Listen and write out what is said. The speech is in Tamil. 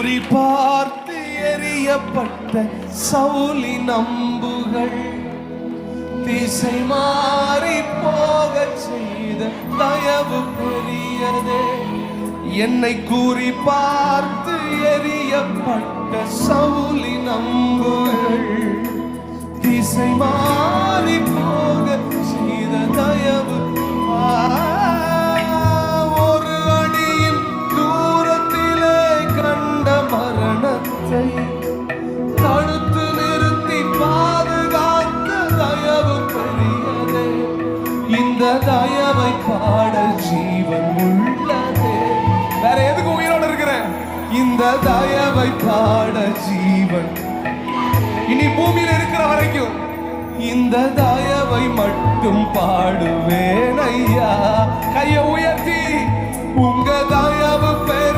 குறிபார்த்து எறியப்பட்ட சவுலின் அம்புகள் திசை மாறி போக செய்த தயவு பெரியதே. என்னை குறிபார்த்து எறியப்பட்ட சவுலின் அம்புகள் திசை மாறி போக செய்த தயவு. ஒரு அடியின் தூரத்திலே கண்ட மரணத்தை தடுத்து நிறுத்தி பாதுகாத்த தயவு பெரியதே. இந்த தயவை பாட ஜீவன் உள்ளதே. வேற எதுக்கு உயிரோடு இருக்கிறேன்? இந்த தயவை பாட ஜீவன் இனி பூமியில் இருக்கிற வரைக்கும் இந்த தயவை மட்டும் பாடுவேன் ஐயா. கையை உயர்த்தி உங்க தயவு பெரிய